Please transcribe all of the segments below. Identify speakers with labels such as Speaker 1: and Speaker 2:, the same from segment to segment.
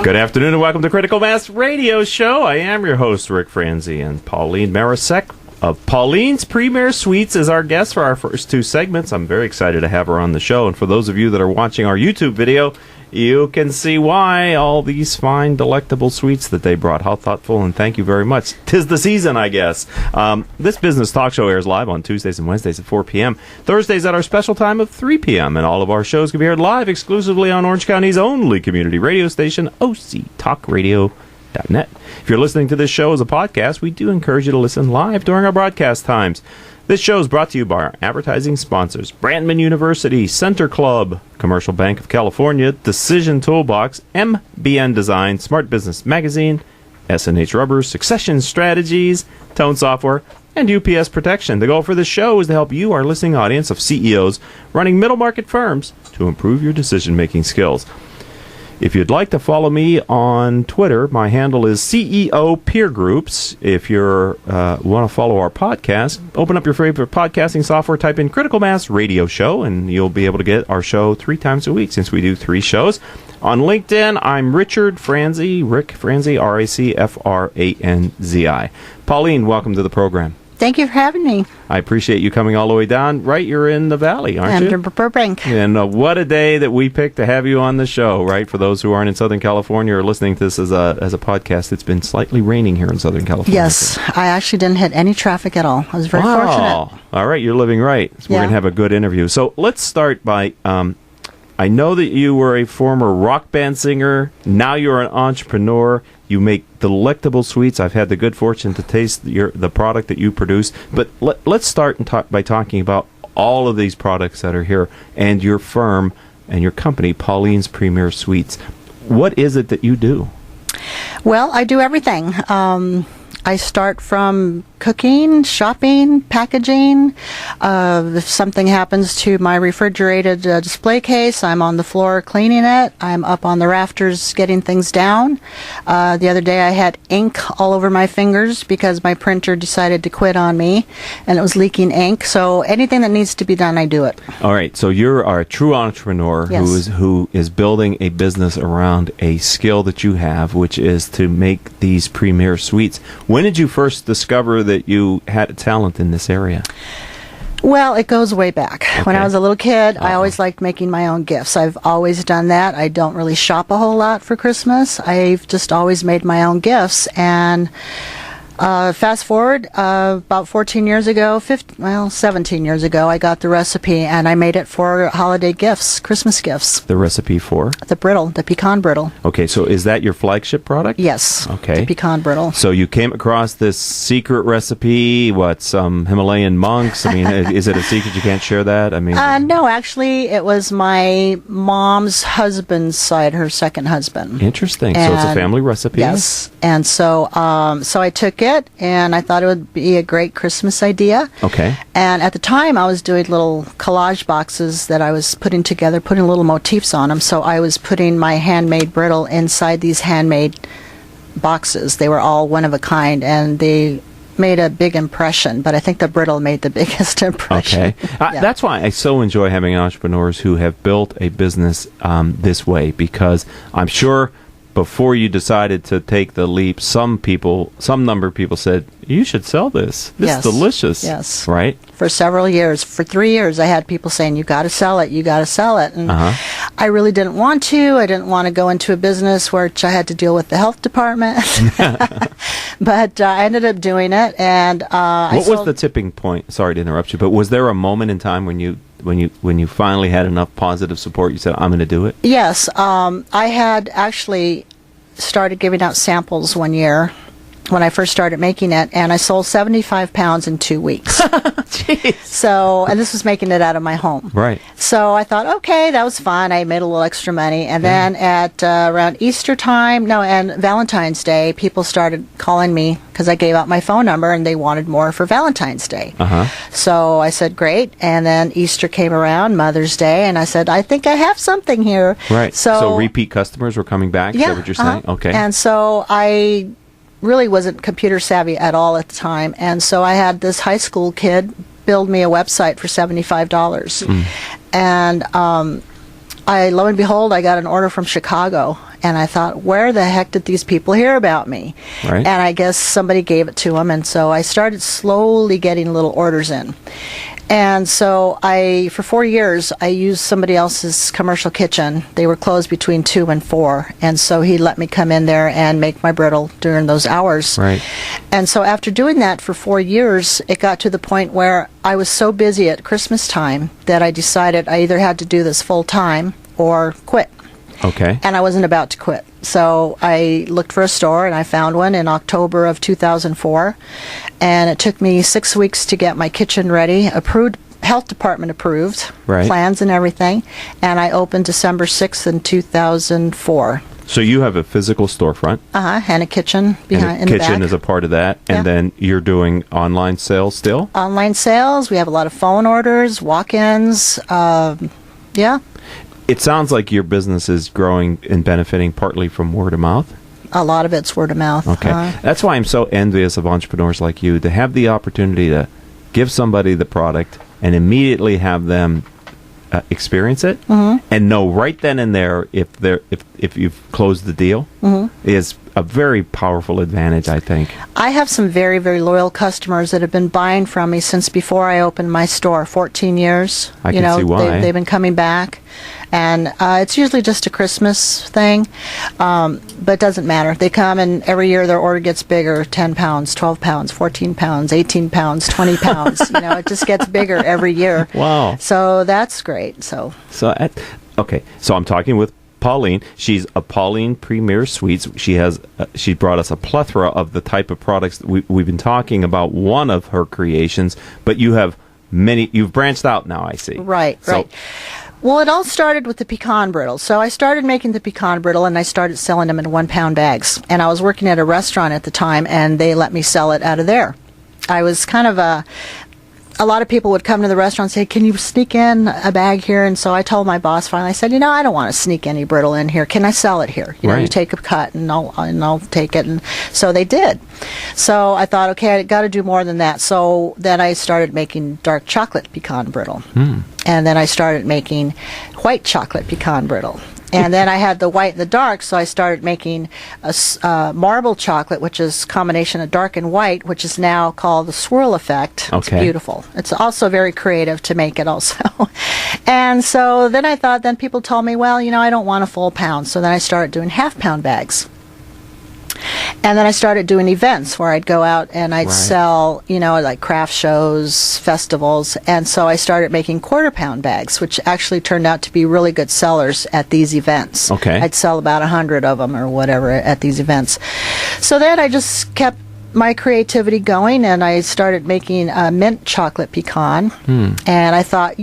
Speaker 1: Good afternoon and welcome to Critical Mass Radio Show. I am your host, Rick Franzi, and Pauline Marasek of Paulines Premiere Sweets is our guest for our first two segments. I'm very excited to have her on the show, and for those of you that are watching our YouTube video, you can see why all these fine, delectable sweets that they brought. How thoughtful, and thank you very much. 'Tis the season, I guess. This business talk show airs live on Tuesdays and Wednesdays at 4 p.m., Thursdays at our special time of 3 p.m., and all of our shows can be heard live exclusively on Orange County's only community radio station, octalkradio.net. If you're listening to this show as a podcast, we do encourage you to listen live during our broadcast times. This show is brought to you by our advertising sponsors, Brandman University, Center Club, Commercial Bank of California, Decision Toolbox, MBN Design, Smart Business Magazine, S&H Rubber, Succession Strategies, Tone Software, and UPS Protection. The goal for this show is to help you, our listening audience of CEOs running middle market firms, to improve your decision-making skills. If you'd like to follow me on Twitter, my handle is CEO Peer Groups. If you want to follow our podcast, open up your favorite podcasting software, type in Critical Mass Radio Show, and you'll be able to get our show 3 times a week since we do 3 shows. On LinkedIn, I'm Richard Franzi, Rick Franzi, RACFRANZI. Pauline, welcome to the program.
Speaker 2: Thank you for having me.
Speaker 1: I appreciate you coming all the way down. Right, you're in the valley, aren't you?
Speaker 2: I'm in Burbank.
Speaker 1: And what a day that we picked to have you on the show, right? For those who aren't in Southern California or listening to this as a podcast, it's been slightly raining here in Southern California.
Speaker 2: Yes, I actually didn't hit any traffic at all. I was very fortunate.
Speaker 1: All right, you're living right. So we're going to have a good interview. So let's start by, I know that you were a former rock band singer. Now you're an entrepreneur. You make delectable sweets. I've had the good fortune to taste the product that you produce. But let's start by talking about all of these products that are here and your firm and your company, Paulines Premiere Sweets. What is it that you do?
Speaker 2: Well, I do everything. I start from cooking, shopping, packaging. If something happens to my refrigerated display case, I'm on the floor cleaning it. I'm up on the rafters getting things down. The other day I had ink all over my fingers because my printer decided to quit on me and it was leaking ink. So anything that needs to be done, I do it.
Speaker 1: All right. So you're a true entrepreneur.
Speaker 2: Yes.
Speaker 1: who is building a business around a skill that you have, which is to make these Premiere Sweets. When did you first discover that you had a talent in this area?
Speaker 2: Well, it goes way back.
Speaker 1: Okay.
Speaker 2: When I was a little kid, I always liked making my own gifts. I've always done that. I don't really shop a whole lot for Christmas. I've just always made my own gifts. And fast forward, about 14 years ago, 17 years ago, I got the recipe and I made it for holiday gifts, Christmas gifts.
Speaker 1: The recipe for?
Speaker 2: The brittle, the pecan brittle.
Speaker 1: Okay, so is that your flagship product?
Speaker 2: Yes.
Speaker 1: Okay.
Speaker 2: The pecan brittle.
Speaker 1: So you came across this secret recipe, some Himalayan monks? I mean, is it a secret? You can't share that? I mean,
Speaker 2: no, actually, it was my mom's husband's side, her second husband.
Speaker 1: Interesting. So it's a family recipe?
Speaker 2: Yes. And so I took it, and I thought it would be a great Christmas idea.
Speaker 1: Okay.
Speaker 2: And at the time, I was doing little collage boxes that I was putting together, putting little motifs on them. So I was putting my handmade brittle inside these handmade boxes. They were all one of a kind, and they made a big impression, but I think the brittle made the biggest impression.
Speaker 1: Okay. That's why I so enjoy having entrepreneurs who have built a business this way, because I'm sure before you decided to take the leap, some number of people said, you should sell this. This is delicious.
Speaker 2: Yes.
Speaker 1: Right?
Speaker 2: For several years. For 3 years, I had people saying, you got to sell it, you got to sell it. And I really didn't want to. I didn't want to go into a business where I had to deal with the health department. But I ended up doing it. And
Speaker 1: what was the tipping point? Sorry to interrupt you, but was there a moment in time when you finally had enough positive support, you said, I'm going to do it?
Speaker 2: Yes. I had actually started giving out samples one year when I first started making it, and I sold 75 pounds in 2 weeks.
Speaker 1: Jeez.
Speaker 2: So, and this was making it out of my home.
Speaker 1: Right.
Speaker 2: So I thought, okay, that was fun. I made a little extra money. And then at around Easter time, and Valentine's Day, people started calling me because I gave out my phone number and they wanted more for Valentine's Day. So I said, great. And then Easter came around, Mother's Day, and I said, I think I have something here.
Speaker 1: Right.
Speaker 2: So
Speaker 1: repeat customers were coming back? Is that what you're saying? Okay.
Speaker 2: And so I really wasn't computer savvy at all at the time, and so I had this high school kid build me a website for $75. And lo and behold, I got an order from Chicago, And I thought, where the heck did these people hear about me?
Speaker 1: Right.
Speaker 2: And I guess somebody gave it to them, and so I started slowly getting little orders in. And so for 4 years, I used somebody else's commercial kitchen. They were closed between 2 and 4. And so he let me come in there and make my brittle during those hours.
Speaker 1: Right.
Speaker 2: And so after doing that for 4 years, it got to the point where I was so busy at Christmas time that I decided I either had to do this full time or quit.
Speaker 1: Okay.
Speaker 2: And I wasn't about to quit. So I looked for a store, and I found one in October of 2004. And it took me 6 weeks to get my kitchen ready, approved, health department approved,
Speaker 1: Right.
Speaker 2: plans and everything. And I opened December 6th in 2004.
Speaker 1: So you have a physical storefront.
Speaker 2: And a kitchen behind
Speaker 1: And
Speaker 2: in
Speaker 1: the
Speaker 2: the back.
Speaker 1: kitchen is a part of that. And
Speaker 2: Yeah.
Speaker 1: then you're doing online sales still?
Speaker 2: Online sales. We have a lot of phone orders, walk-ins. Yeah,
Speaker 1: It sounds like your business is growing and benefiting partly from word of mouth.
Speaker 2: a lot of it's word of mouth.
Speaker 1: Okay. That's why I'm so envious of entrepreneurs like you, to have the opportunity to give somebody the product and immediately have them experience it and know right then and there if you've closed the deal is a very powerful advantage, I think.
Speaker 2: I have some very, very loyal customers that have been buying from me since before I opened my store, 14 years.
Speaker 1: I can see why.
Speaker 2: They've been coming back. And it's usually just a Christmas thing, but it doesn't matter. They come, and every year their order gets bigger, 10 pounds, 12 pounds, 14 pounds, 18 pounds, 20 pounds. It just gets bigger every year.
Speaker 1: Wow.
Speaker 2: So that's great. So
Speaker 1: Okay, so I'm talking with Pauline. She's a Paulines Premiere Sweets. She brought us a plethora of the type of products that we've been talking about. One of her creations, but you have many. You've branched out now, I see.
Speaker 2: Right. Well, it all started with the pecan brittle. So I started making the pecan brittle, and I started selling them in 1-pound bags. And I was working at a restaurant at the time, and they let me sell it out of there. I was kind of a lot of people would come to the restaurant and say, can you sneak in a bag here? And so I told my boss finally, I said, I don't want to sneak any brittle in here. Can I sell it here? You take a cut, and I'll take it. And so they did. So I thought, okay, I got to do more than that. So then I started making dark chocolate pecan brittle. And then I started making white chocolate pecan brittle. And then I had the white and the dark, so I started making a marble chocolate, which is a combination of dark and white, which is now called the swirl effect.
Speaker 1: Okay.
Speaker 2: It's beautiful. It's also very creative to make it also. And so then I thought, then people told me, well, I don't want a full pound. So then I started doing half-pound bags. And then I started doing events where I'd go out and I'd sell, like craft shows, festivals. And so I started making quarter-pound bags, which actually turned out to be really good sellers at these events.
Speaker 1: Okay.
Speaker 2: I'd sell about 100 of them or whatever at these events. So then I just kept my creativity going, and I started making mint chocolate pecan. And I thought,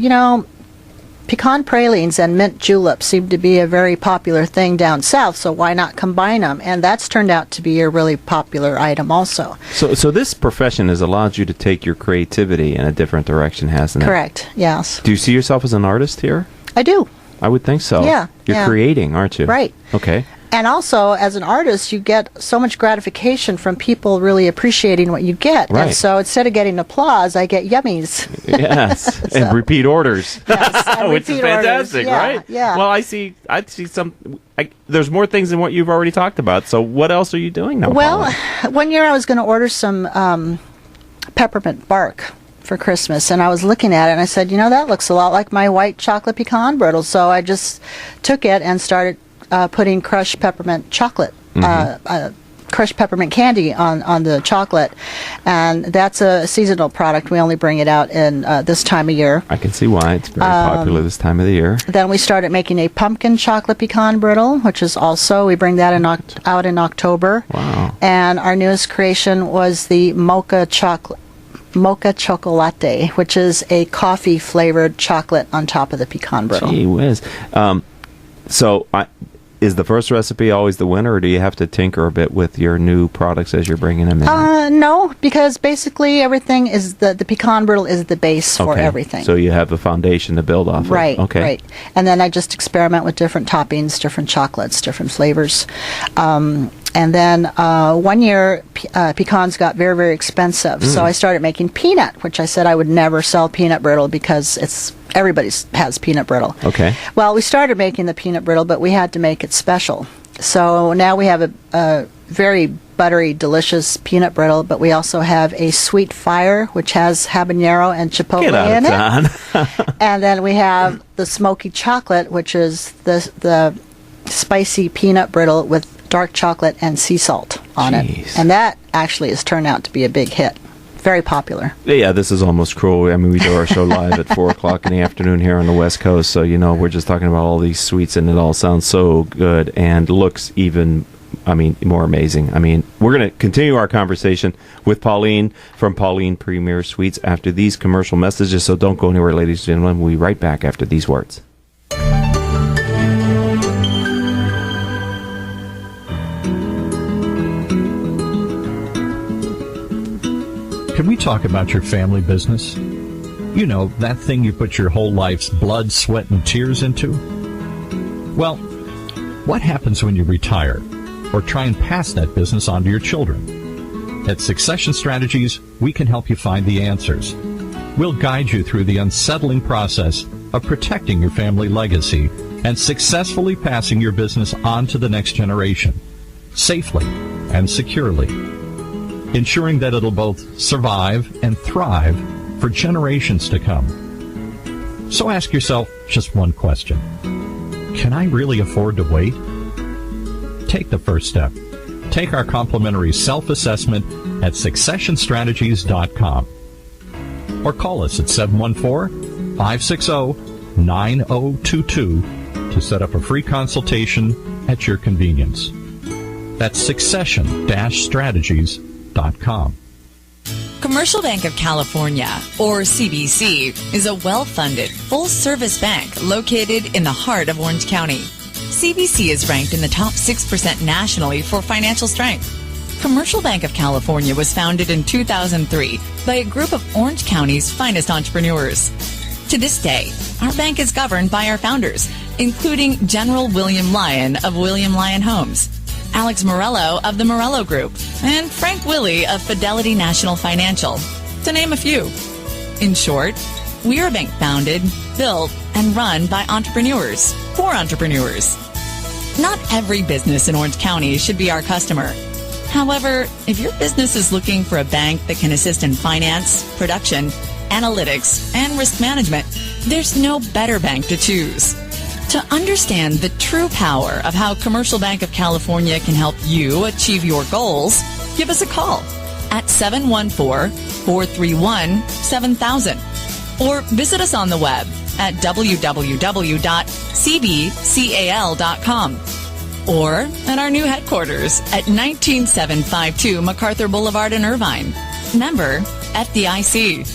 Speaker 2: pecan pralines and mint juleps seem to be a very popular thing down south, so why not combine them? And that's turned out to be a really popular item also.
Speaker 1: So this profession has allowed you to take your creativity in a different direction, hasn't it?
Speaker 2: Correct, yes.
Speaker 1: Do you see yourself as an artist here?
Speaker 2: I do.
Speaker 1: I would think so.
Speaker 2: Yeah.
Speaker 1: You're creating, aren't you?
Speaker 2: Right.
Speaker 1: Okay.
Speaker 2: And also, as an artist, you get so much gratification from people really appreciating what you get.
Speaker 1: Right.
Speaker 2: And so instead of getting applause, I get yummies.
Speaker 1: Yes. And repeat orders.
Speaker 2: Yes, and
Speaker 1: Which is
Speaker 2: repeat orders.
Speaker 1: fantastic,
Speaker 2: Yeah,
Speaker 1: right?
Speaker 2: yeah.
Speaker 1: Well, I see some... there's more things than what you've already talked about. So what else are you doing now,
Speaker 2: Well,
Speaker 1: Pauline?
Speaker 2: one year I was going to order some peppermint bark for Christmas, and I was looking at it, and I said, that looks a lot like my white chocolate pecan brittle. So I just took it and started putting crushed peppermint chocolate, crushed peppermint candy on the chocolate, and that's a seasonal product. We only bring it out in this time of year.
Speaker 1: I can see why. It's very popular this time of the year.
Speaker 2: Then we started making a pumpkin chocolate pecan brittle, which is also, we bring that out in October.
Speaker 1: Wow.
Speaker 2: And our newest creation was the mocha chocolate. Mocha chocolate, which is a coffee flavored chocolate on top of the pecan brittle.
Speaker 1: Gee whiz. Is the first recipe always the winner, or do you have to tinker a bit with your new products as you're bringing them in?
Speaker 2: No, because basically everything is the pecan brittle is the base for everything.
Speaker 1: So you have a foundation to build off of.
Speaker 2: Right,
Speaker 1: Okay.
Speaker 2: right. And then I just experiment with different toppings, different chocolates, different flavors. And then one year, pecans got very, very expensive. So I started making peanut, which I said I would never sell peanut brittle because everybody has peanut brittle.
Speaker 1: Okay.
Speaker 2: Well, we started making the peanut brittle, but we had to make it special. So now we have a very buttery, delicious peanut brittle, but we also have a sweet fire, which has habanero and chipotle in it. And then we have the smoky chocolate, which is the spicy peanut brittle with dark chocolate and sea salt on it. And that actually has turned out to be a big hit. Very popular.
Speaker 1: Yeah, this is almost cruel. I mean, we do our show live at 4 o'clock in the afternoon here on the West Coast, so, we're just talking about all these sweets, and it all sounds so good and looks even, more amazing. We're going to continue our conversation with Pauline from Paulines Premiere Sweets after these commercial messages, so don't go anywhere, ladies and gentlemen. We'll be right back after these words.
Speaker 3: Can we talk about your family business? You know, that thing you put your whole life's blood, sweat, and tears into? Well, what happens when you retire or try and pass that business on to your children? At Succession Strategies, we can help you find the answers. We'll guide you through the unsettling process of protecting your family legacy and successfully passing your business on to the next generation, safely and securely, ensuring that it'll both survive and thrive for generations to come. So ask yourself just one question. Can I really afford to wait? Take the first step. Take our complimentary self-assessment at successionstrategies.com or call us at 714-560-9022 to set up a free consultation at your convenience. That's succession-strategies.com.
Speaker 4: Commercial Bank of California, or CBC, is a well-funded, full-service bank located in the heart of Orange County. CBC is ranked in the top 6% nationally for financial strength. Commercial Bank of California was founded in 2003 by a group of Orange County's finest entrepreneurs. To this day, our bank is governed by our founders, including General William Lyon of William Lyon Homes, Alex Morello of the Morello Group, and Frank Willie of Fidelity National Financial, to name a few. In short, we are a bank founded, built, and run by entrepreneurs for entrepreneurs. Not every business in Orange County should be our customer. However, if your business is looking for a bank that can assist in finance, production, analytics, and risk management, there's no better bank to choose. To understand the true power of how Commercial Bank of California can help you achieve your goals, give us a call at 714-431-7000 or visit us on the web at www.cbcal.com or at our new headquarters at 19752 MacArthur Boulevard in Irvine. Member FDIC.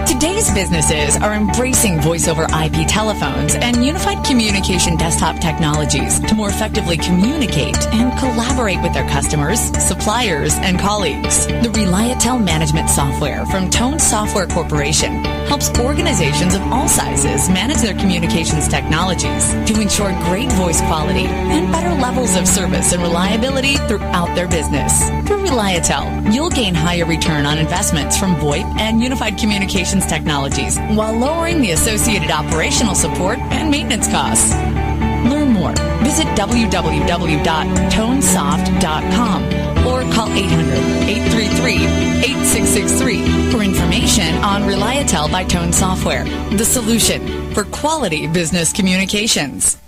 Speaker 4: Today's businesses are embracing voice-over IP telephones and unified communication desktop technologies to more effectively communicate and collaborate with their customers, suppliers, and colleagues. The Reliatel management software from Tone Software Corporation helps organizations of all sizes manage their communications technologies to ensure great voice quality and better levels of service and reliability throughout their business. Through Reliatel, you'll gain higher return on investments from VoIP and unified communications technologies while lowering the associated operational support and maintenance costs. Learn more. Visit www.tonesoft.com or call 800-833-8663 for information on Reliatel by Tone Software, the solution for quality business communications.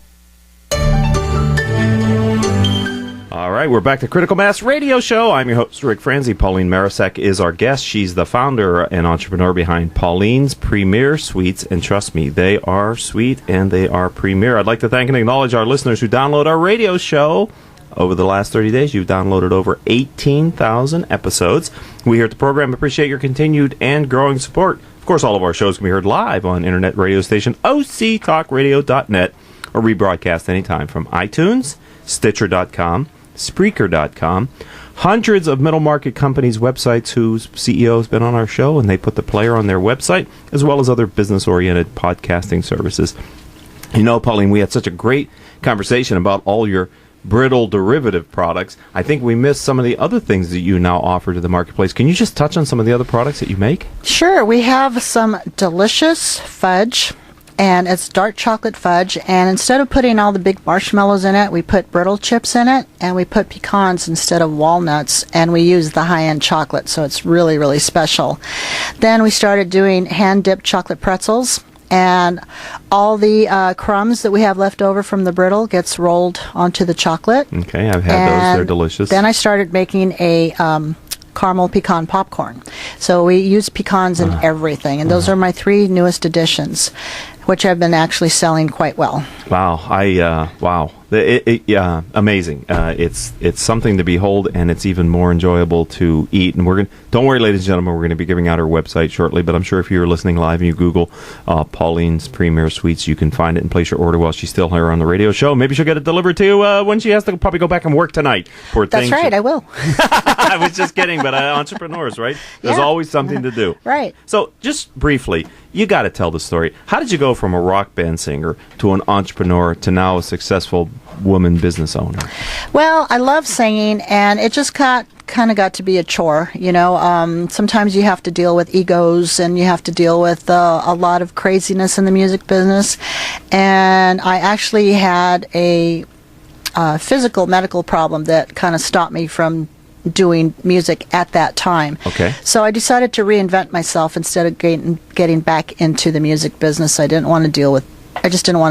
Speaker 1: All right, we're back to Critical Mass Radio Show. I'm your host, Rick Franzi. Pauline Marasek is our guest. She's the founder and entrepreneur behind Paulines Premiere Sweets. And trust me, they are sweet and they are premier. I'd like to thank and acknowledge our listeners who download our radio show. Over the last 30 days, you've downloaded over 18,000 episodes. We here at the program appreciate your continued and growing support. Of course, all of our shows can be heard live on internet radio station octalkradio.net or rebroadcast anytime from iTunes, Stitcher.com, Spreaker.com, hundreds of middle market companies' websites whose CEO has been on our show, and they put the player on their website, as well as other business-oriented podcasting services. You know, Pauline, we had such a great conversation about all your brittle derivative products. I think we missed some of the other things that you now offer to the marketplace. Can you just touch on some of the other products that you make?
Speaker 2: Sure. We have some delicious fudge and it's dark chocolate fudge. And instead of putting all the big marshmallows in it, we put brittle chips in it, and we put pecans instead of walnuts, and we use the high-end chocolate, so it's really, really special. Then we started doing hand-dipped chocolate pretzels, and all the crumbs that we have left over from the brittle gets rolled onto the chocolate.
Speaker 1: Okay, I've had those. They're delicious.
Speaker 2: Then I started making a caramel pecan popcorn. So we use pecans in everything, and those are my 3 newest additions, which have been actually selling quite well.
Speaker 1: Wow! Wow! Amazing. It's something to behold, and it's even more enjoyable to eat. And don't worry, ladies and gentlemen, we're going to be giving out our website shortly. But I'm sure if you're listening live and you Google Paulines Premiere Sweets, you can find it and place your order while she's still here on the radio show. Maybe she'll get it delivered to you when she has to probably go back and work tonight.
Speaker 2: That's right, I will.
Speaker 1: I was just kidding, but entrepreneurs, right? There's always something to do.
Speaker 2: Right.
Speaker 1: So just briefly, you got to tell the story. How did you go from a rock band singer to an entrepreneur to now a successful woman business owner?
Speaker 2: Well, I love singing, and it just kind of got to be a chore. Sometimes you have to deal with egos, and you have to deal with a lot of craziness in the music business. And I actually had a physical medical problem that kind of stopped me from doing music at that time.
Speaker 1: Okay.
Speaker 2: So I decided to reinvent myself instead of getting back into the music business. I just didn't want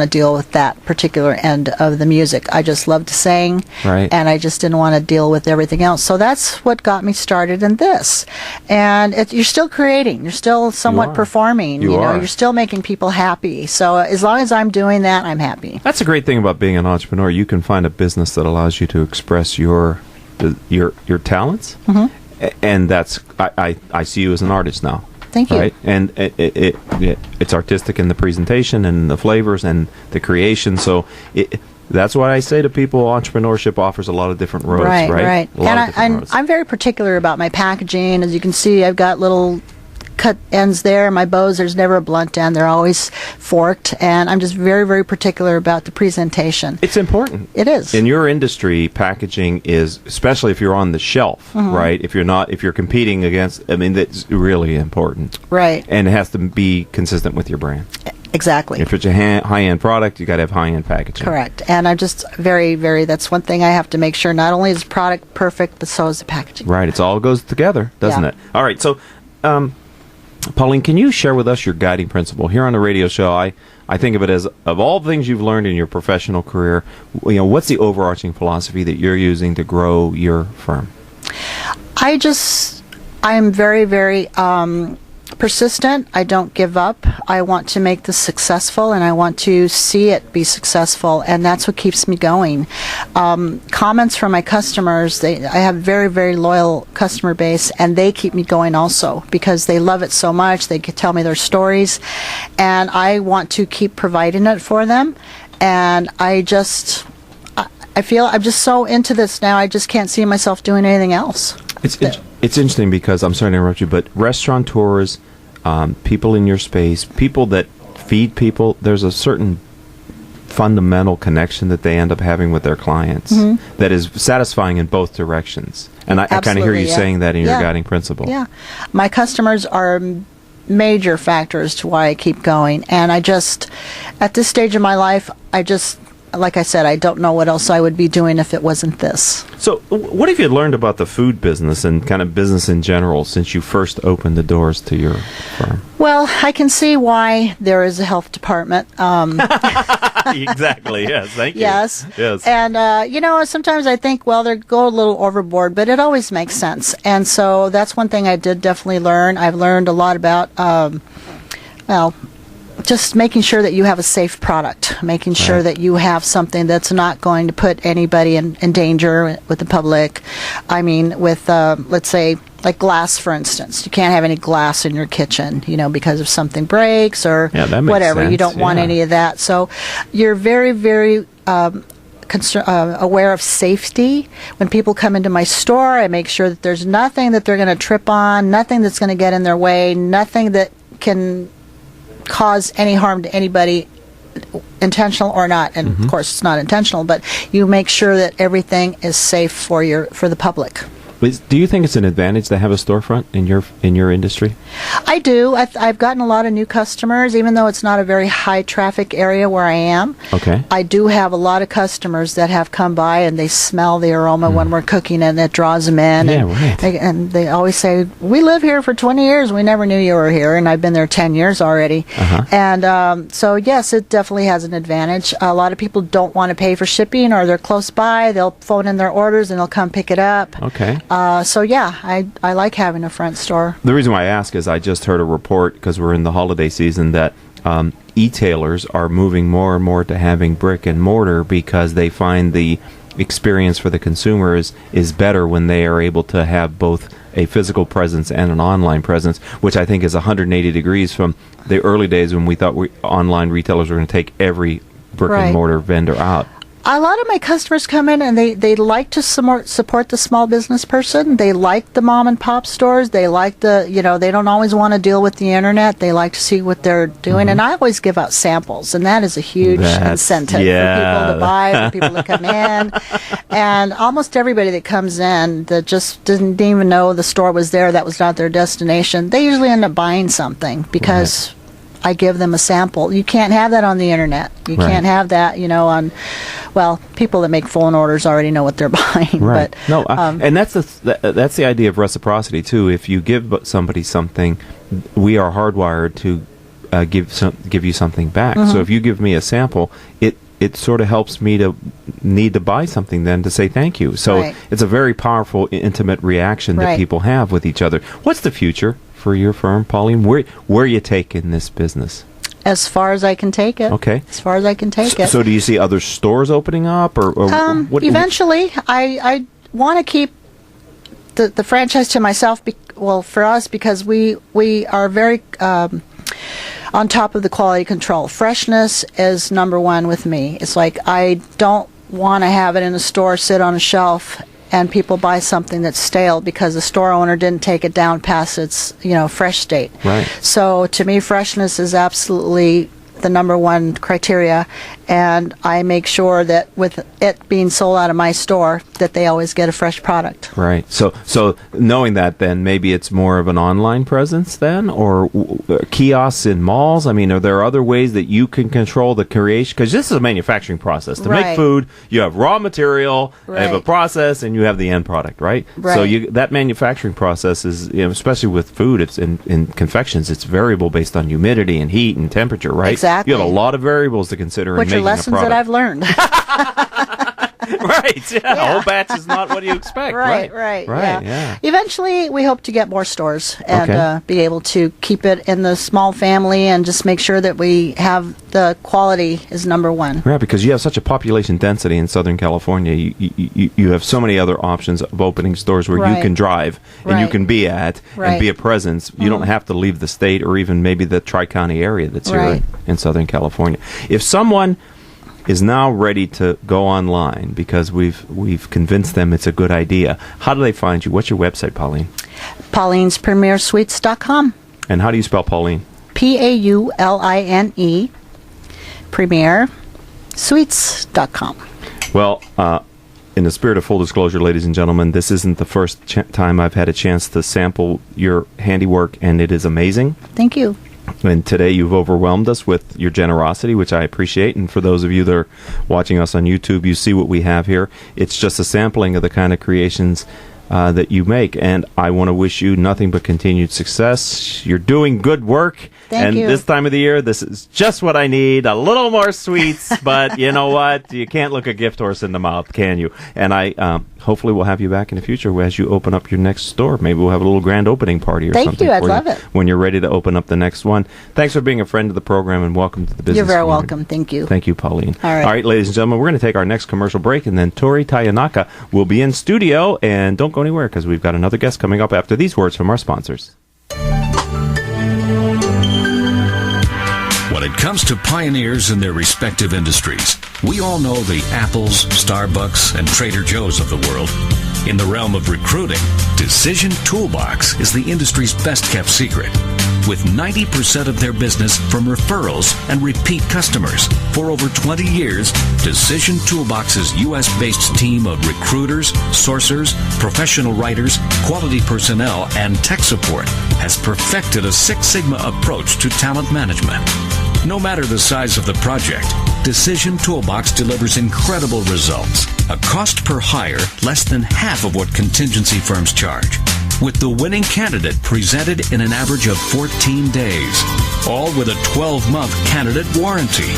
Speaker 2: to deal with that particular end of the music. I just loved to sing,
Speaker 1: right,
Speaker 2: and I just didn't want to deal with everything else. So that's what got me started in this. And you're still creating. You're still somewhat performing. You're still making people happy. So as long as I'm doing that, I'm happy.
Speaker 1: That's a great thing about being an entrepreneur. You can find a business that allows you to express your talents, and that's I see you as an artist now.
Speaker 2: Thank you.
Speaker 1: Right? And it's artistic in the presentation and the flavors and the creation. So that's why I say to people, entrepreneurship offers a lot of different roads. Right.
Speaker 2: And I'm very particular about my packaging. As you can see, I've got little cut ends there. My bows, there's never a blunt end. They're always forked, and I'm just very, very particular about the presentation.
Speaker 1: It's important.
Speaker 2: It is.
Speaker 1: In your industry, packaging is, especially if you're on the shelf, right? If you're competing against, that's really important.
Speaker 2: Right.
Speaker 1: And it has to be consistent with your brand.
Speaker 2: Exactly.
Speaker 1: If it's a high-end product, you got to have high-end packaging.
Speaker 2: Correct. And I'm just very, very, that's one thing I have to make sure. Not only is the product perfect, but so is the packaging.
Speaker 1: Right. It all goes together, doesn't it? All right. So, Pauline, can you share with us your guiding principle here on the radio show? I think of it as, of all the things you've learned in your professional career, what's the overarching philosophy that you're using to grow your firm?
Speaker 2: I'm very, very persistent. I don't give up. I want to make this successful, and I want to see it be successful, and that's what keeps me going. Comments from my customers, I have very, very loyal customer base, and they keep me going also because they love it so much. They could tell me their stories, and I want to keep providing it for them. And I feel I'm just so into this now, I just can't see myself doing anything else.
Speaker 1: It's interesting because, I'm sorry to interrupt you, but restaurateurs, people in your space, people that feed people, there's a certain fundamental connection that they end up having with their clients that is satisfying in both directions. And I kind of hear you saying that in your guiding principle.
Speaker 2: Yeah. My customers are major factors to why I keep going. And at this stage of my life, like I said, I don't know what else I would be doing if it wasn't this.
Speaker 1: So what have you learned about the food business and kind of business in general since you first opened the doors to your firm?
Speaker 2: Well, I can see why there is a health department.
Speaker 1: Exactly, yes, thank you.
Speaker 2: Yes. And, sometimes I think, well, they go a little overboard, but it always makes sense. And so that's one thing I did definitely learn. I've learned a lot about, just making sure that you have a safe product, making sure that you have something that's not going to put anybody in danger with the public. I mean, with, let's say, like glass, for instance. You can't have any glass in your kitchen, because if something breaks or whatever.
Speaker 1: Sense.
Speaker 2: You don't want any of that. So you're very, very aware of safety. When people come into my store, I make sure that there's nothing that they're going to trip on, nothing that's going to get in their way, nothing that can cause any harm to anybody, intentional or not. And of course it's not intentional, but you make sure that everything is safe for the public.
Speaker 1: Do you think it's an advantage to have a storefront in your industry?
Speaker 2: I do. I've gotten a lot of new customers, even though it's not a very high traffic area where I am.
Speaker 1: Okay.
Speaker 2: I do have a lot of customers that have come by and they smell the aroma when we're cooking, and it draws them in.
Speaker 1: Yeah,
Speaker 2: and
Speaker 1: right.
Speaker 2: and they always say, "We live here for 20 years. We never knew you were here," and I've been there 10 years already. And so yes, it definitely has an advantage. A lot of people don't want to pay for shipping, or they're close by. They'll phone in their orders and they'll come pick it up.
Speaker 1: Okay.
Speaker 2: So yeah, I like having a front store.
Speaker 1: The reason why I ask is I just heard a report, because we're in the holiday season, that e-tailers are moving more and more to having brick and mortar because they find the experience for the consumer is better when they are able to have both a physical presence and an online presence, which I think is 180 degrees from the early days when we thought online retailers were going to take every brick and mortar vendor out.
Speaker 2: A lot of my customers come in and they like to support the small business person. They like the mom and pop stores. They like they don't always want to deal with the internet. They like to see what they're doing. And I always give out samples, and that is a huge incentive for people to buy, for people to come in. And almost everybody that comes in that just didn't even know the store was there, that was not their destination, they usually end up buying something because I give them a sample. You can't have that on the internet. You can't have that, people that make phone orders already know what they're buying.
Speaker 1: Right.
Speaker 2: But,
Speaker 1: and that's the idea of reciprocity too. If you give somebody something, we are hardwired to give you something back. So if you give me a sample, it sort of helps me to need to buy something then to say thank you. So it's a very powerful, intimate reaction that people have with each other. What's the future for your firm, Pauline? Where are you taking this business?
Speaker 2: As far as I can take it.
Speaker 1: Okay.
Speaker 2: As far as I can take it.
Speaker 1: So do you see other stores opening up, or what?
Speaker 2: Eventually, I want to keep the franchise to myself. For us, because we are very on top of the quality control. Freshness is number one with me. It's like I don't want to have it in a store, sit on a shelf, and people buy something that's stale because the store owner didn't take it down past its fresh state.
Speaker 1: Right.
Speaker 2: So to me, freshness is absolutely the number one criteria, and I make sure that with it being sold out of my store, that they always get a fresh product.
Speaker 1: Right. So knowing that, then maybe it's more of an online presence then, or kiosks in malls. I mean, are there other ways that you can control the creation? Because this is a manufacturing process. To make food, you have raw material, you have a process, and you have the end product, right? So that manufacturing process is, especially with food, it's in confections, it's variable based on humidity and heat and temperature, right?
Speaker 2: Exactly.
Speaker 1: You have a lot of variables to consider in making a product.
Speaker 2: Which are lessons that I've learned.
Speaker 1: Right. Yeah. A whole batch is not what you expect.
Speaker 2: Right. Yeah. Eventually, we hope to get more stores and be able to keep it in the small family and just make sure that we have the quality is number one.
Speaker 1: Right, because you have such a population density in Southern California. You have so many other options of opening stores where you can drive and you can be at and be a presence. You don't have to leave the state or even maybe the Tri-County area that's here in Southern California. If someone is now ready to go online because we've convinced them it's a good idea, how do they find you? What's your website, Pauline?
Speaker 2: Paulines Premiere Sweets.com.
Speaker 1: And how do you spell Pauline?
Speaker 2: Pauline, Premiere Sweets.com.
Speaker 1: Well, in the spirit of full disclosure, ladies and gentlemen, this isn't the first time I've had a chance to sample your handiwork, and it is amazing.
Speaker 2: Thank you.
Speaker 1: And today you've overwhelmed us with your generosity, which I appreciate. And for those of you that are watching us on YouTube, you see what we have here. It's just a sampling of the kind of creations that you make. And I want to wish you nothing but continued success. You're doing good work.
Speaker 2: Thank you.
Speaker 1: This time of the year, this is just what I need. A little more sweets, but you know what? You can't look a gift horse in the mouth, can you? And I hopefully we'll have you back in the future as you open up your next store. Maybe we'll have a little grand opening party or something.
Speaker 2: Thank you. I'd love it.
Speaker 1: When you're ready to open up the next one. Thanks for being a friend of the program, and welcome to the business.
Speaker 2: You're very
Speaker 1: community.
Speaker 2: welcome. Thank you.
Speaker 1: Thank you, Pauline.
Speaker 2: All right,
Speaker 1: ladies and gentlemen, we're going to take our next commercial break, and then Torrey Tayenaka will be in studio. And don't go anywhere, because we've got another guest coming up after these words from our sponsors.
Speaker 5: When it comes to pioneers in their respective industries, we all know the Apples, Starbucks, and Trader Joe's of the world. In the realm of recruiting, Decision Toolbox is the industry's best-kept secret. With 90% of their business from referrals and repeat customers. For over 20 years, Decision Toolbox's U.S.-based team of recruiters, sourcers, professional writers, quality personnel, and tech support has perfected a Six Sigma approach to talent management. No matter the size of the project, Decision Toolbox delivers incredible results. A cost per hire less than half of what contingency firms charge, with the winning candidate presented in an average of 14 days, all with a 12-month candidate warranty.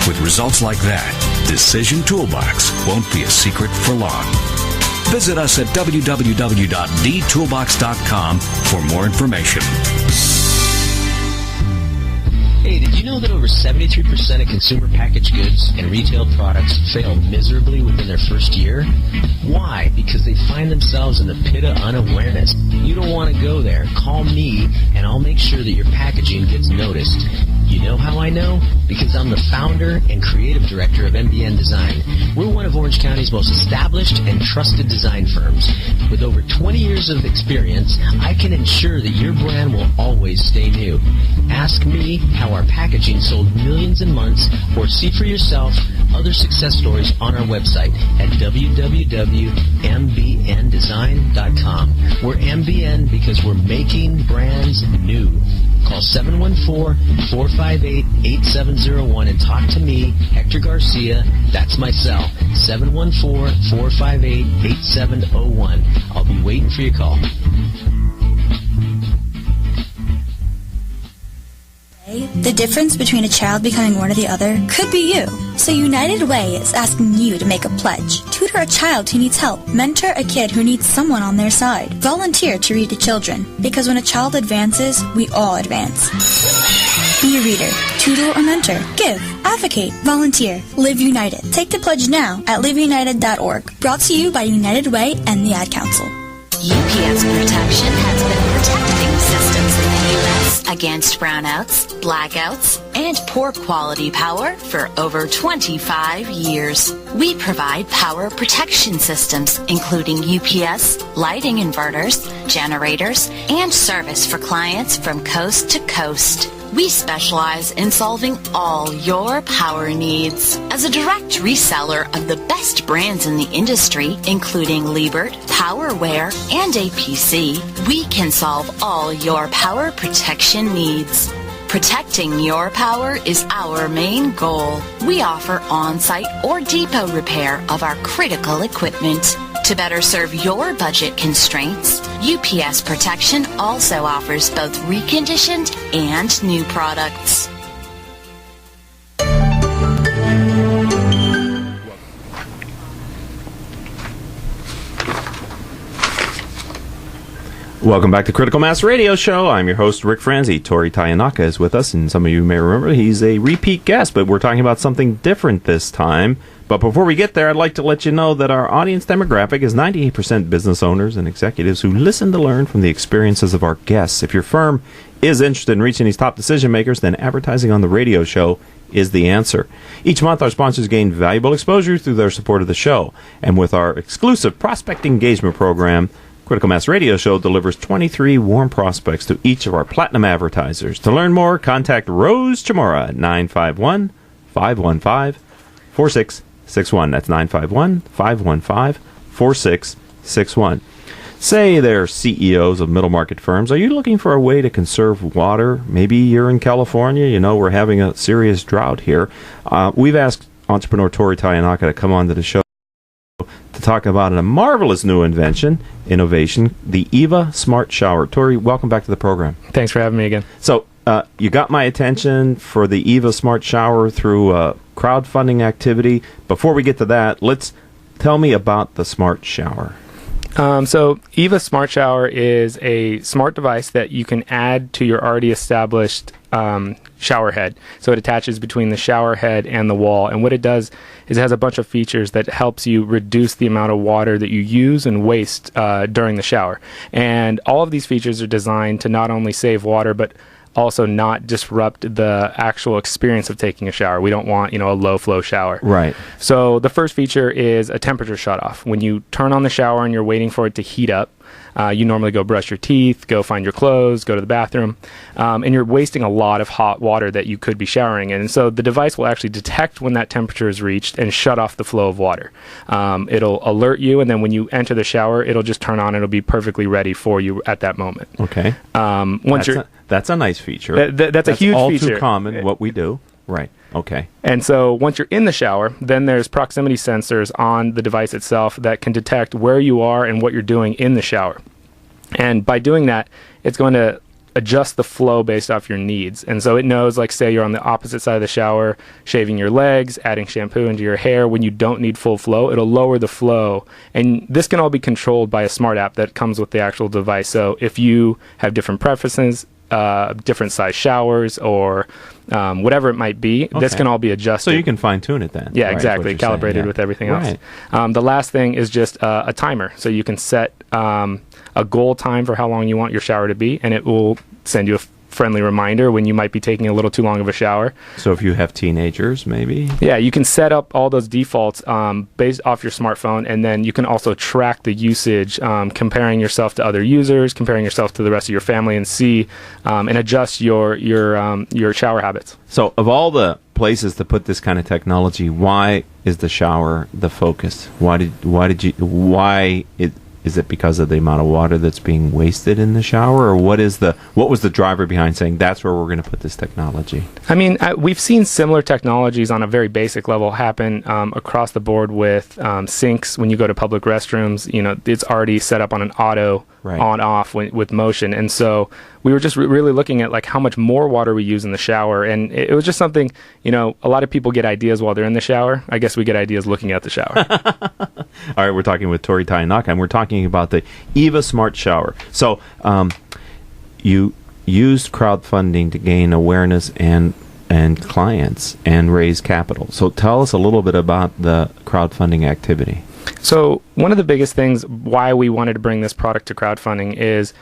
Speaker 5: With results like that, Decision Toolbox won't be a secret for long. Visit us at www.dtoolbox.com for more information.
Speaker 6: Hey, did you know that over 73% of consumer packaged goods and retail products fail miserably within their first year? Why? Because they find themselves in the pit of unawareness. You don't want to go there. Call me, and I'll make sure that your packaging gets noticed. You know how I know? Because I'm the founder and creative director of MBN Design. We're one of Orange County's most established and trusted design firms. With over 20 years of experience, I can ensure that your brand will always stay new. Ask me how our packaging sold millions in months, or see for yourself other success stories on our website at www.mbndesign.com. We're MBN because we're making brands new. Call 714-458-8701 and talk to me, Hector Garcia. That's my cell, 714-458-8701. I'll be waiting for your call.
Speaker 7: The difference between a child becoming one or the other could be you. So United Way is asking you to make a pledge. Tutor a child who needs help. Mentor a kid who needs someone on their side. Volunteer to read to children. Because when a child advances, we all advance. Be a reader, tutor or mentor. Give, advocate, volunteer. Live United. Take the pledge now at liveunited.org. Brought to you by United Way and the Ad Council.
Speaker 8: UPS Protection has been protecting systems in the U.S. against brownouts, blackouts, and poor quality power for over 25 years. We provide power protection systems, including UPS, lighting inverters, generators, and service for clients from coast to coast. We specialize in solving all your power needs. As a direct reseller of the best brands in the industry, including Liebert, Powerware, and APC, we can solve all your power protection needs. Protecting your power is our main goal. We offer on-site or depot repair of our critical equipment. To better serve your budget constraints, UPS Protection also offers both reconditioned and new products.
Speaker 1: Welcome back to Critical Mass Radio Show. I'm your host, Rick Franzi. Torrey Tayenaka is with us, and some of you may remember he's a repeat guest, but we're talking about something different this time. But before we get there, I'd like to let you know that our audience demographic is 98% business owners and executives who listen to learn from the experiences of our guests. If your firm is interested in reaching these top decision makers, then advertising on the radio show is the answer. Each month, our sponsors gain valuable exposure through their support of the show. And with our exclusive prospect engagement program, Critical Mass Radio Show delivers 23 warm prospects to each of our platinum advertisers. To learn more, contact Rose Chamora at 951-515-4661. That's 951-515-4661. Say they're CEOs of middle market firms. Are you looking for a way to conserve water? Maybe you're in California. You know, we're having a serious drought here. We've asked entrepreneur Torrey Tayenaka to come on to the show to talk about a marvelous new innovation, the EVA Smart Shower. Torrey, welcome back to the program.
Speaker 9: Thanks for having me again.
Speaker 1: So, you got my attention for the EVA Smart Shower through a crowdfunding activity. Before we get to that, tell me about the Smart Shower.
Speaker 9: So EVA Smart Shower is a smart device that you can add to your already established shower head. So it attaches between the shower head and the wall. And what it does is it has a bunch of features that helps you reduce the amount of water that you use and waste during the shower. And all of these features are designed to not only save water, but also not disrupt the actual experience of taking a shower. We don't want, a low flow shower.
Speaker 1: Right.
Speaker 9: So the first feature is a temperature shutoff. When you turn on the shower and you're waiting for it to heat up, you normally go brush your teeth, go find your clothes, go to the bathroom, and you're wasting a lot of hot water that you could be showering in. And so the device will actually detect when that temperature is reached and shut off the flow of water. It'll alert you, and then when you enter the shower, it'll just turn on. It'll be perfectly ready for you at that moment.
Speaker 1: Okay. That's a nice feature.
Speaker 9: That's a huge feature.
Speaker 1: All too common, what we do. Right. Okay.
Speaker 9: And so once you're in the shower, then there's proximity sensors on the device itself that can detect where you are and what you're doing in the shower. And by doing that, it's going to adjust the flow based off your needs. And so it knows, like, say you're on the opposite side of the shower, shaving your legs, adding shampoo into your hair. When you don't need full flow, it'll lower the flow. And this can all be controlled by a smart app that comes with the actual device. So if you have different preferences, different size showers, or whatever it might be, this can all be adjusted.
Speaker 1: So you can fine tune it then.
Speaker 9: Yeah, right, exactly. Calibrated with everything else. Right. The last thing is just a timer. So you can set a goal time for how long you want your shower to be, and it will send you a friendly reminder when you might be taking a little too long of a shower.
Speaker 1: So if you have teenagers, maybe?
Speaker 9: Yeah, you can set up all those defaults based off your smartphone, and then you can also track the usage, comparing yourself to other users, comparing yourself to the rest of your family, and see and adjust your shower habits.
Speaker 1: So of all the places to put this kind of technology, why is the shower the focus? Is it because of the amount of water that's being wasted in the shower, or what was the driver behind saying that's where we're going to put this technology?
Speaker 9: I mean, we've seen similar technologies on a very basic level happen across the board with sinks. When you go to public restrooms, it's already set up on an auto on-off with motion. And so we were just really looking at like how much more water we use in the shower. And it was just something, a lot of people get ideas while they're in the shower. I guess we get ideas looking at the shower.
Speaker 1: All right, we're talking with Torrey Tayenaka, and we're talking about the EVA Smart Shower. So you used crowdfunding to gain awareness and clients and raise capital. So tell us a little bit about the crowdfunding activity.
Speaker 9: So one of the biggest things why we wanted to bring this product to crowdfunding is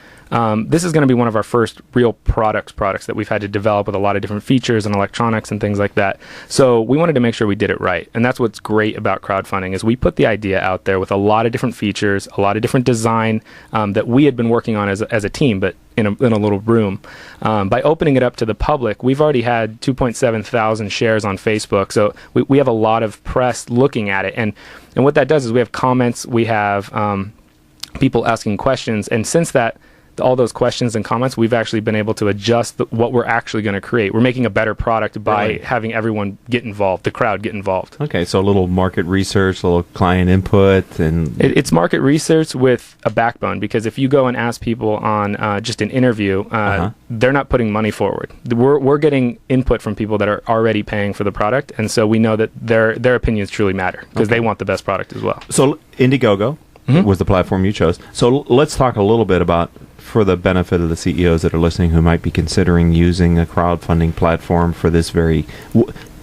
Speaker 9: this is going to be one of our first real products that we've had to develop with a lot of different features and electronics and things like that. So we wanted to make sure we did it right. And that's what's great about crowdfunding is we put the idea out there with a lot of different features, a lot of different design that we had been working on as a team, but in a little room. By opening it up to the public, we've already had 2.7 thousand shares on Facebook. So we have a lot of press looking at it. And what that does is we have comments, we have people asking questions. And since all those questions and comments, we've actually been able to adjust what we're actually going to create. We're making a better product by having everyone get involved, the crowd get involved.
Speaker 1: Okay, so a little market research, a little client input, and
Speaker 9: it's market research with a backbone, because if you go and ask people on just an interview, they're not putting money forward. We're getting input from people that are already paying for the product, and so we know that their opinions truly matter because they want the best product as well.
Speaker 1: So Indiegogo was the platform you chose. So let's talk a little bit about, for the benefit of the CEOs that are listening who might be considering using a crowdfunding platform for this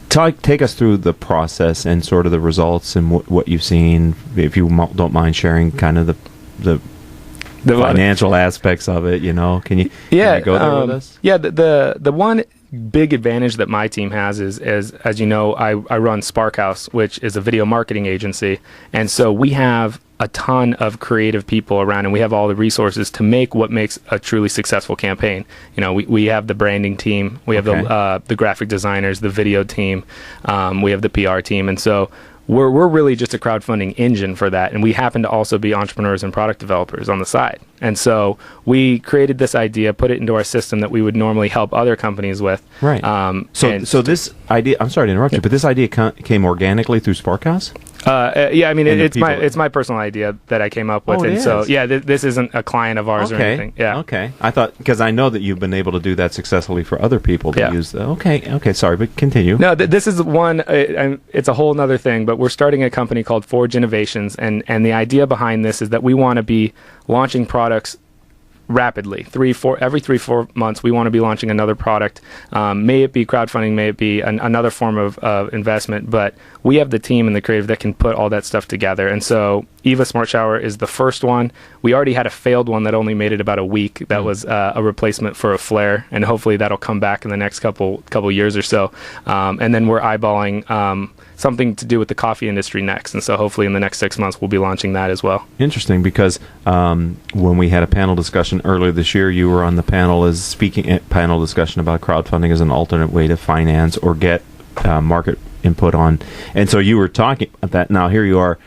Speaker 1: take us through the process and sort of the results and what you've seen, if you don't mind sharing kind of the financial aspects of it, Can you go there with us?
Speaker 9: Yeah, the one big advantage that my team has is as you know, I run Sparkhouse, which is a video marketing agency, and so we have a ton of creative people around, and we have all the resources to make what makes a truly successful campaign. We have the branding team, we have the graphic designers, the video team, we have the PR team, and so we're really just a crowdfunding engine for that, and we happen to also be entrepreneurs and product developers on the side. And so we created this idea, put it into our system that we would normally help other companies with.
Speaker 1: Right. So this idea, I'm sorry to interrupt you, but this idea came organically through Sparkhouse?
Speaker 9: Yeah, I mean, it's my personal idea that I came up with.
Speaker 1: And
Speaker 9: so, yeah, this isn't a client of ours or anything. Yeah.
Speaker 1: Okay. I thought, because I know that you've been able to do that successfully for other people to use the... Okay, sorry, but continue.
Speaker 9: No, this is one, it's a whole other thing, but we're starting a company called Forge Innovations, and the idea behind this is that we want to be launching products rapidly. Every 3-4 months, we want to be launching another product. May it be crowdfunding, may it be another form of investment, but we have the team and the creative that can put all that stuff together. And so EVA Smart Shower is the first one. We already had a failed one that only made it about a week. That was a replacement for a flare, and hopefully that'll come back in the next couple years or so. And then we're eyeballing something to do with the coffee industry next. And so hopefully in the next 6 months, we'll be launching that as well.
Speaker 1: Interesting, because when we had a panel discussion earlier this year, you were on the panel as speaking at panel discussion about crowdfunding as an alternate way to finance or get market input on. And so you were talking about that. Now here you are.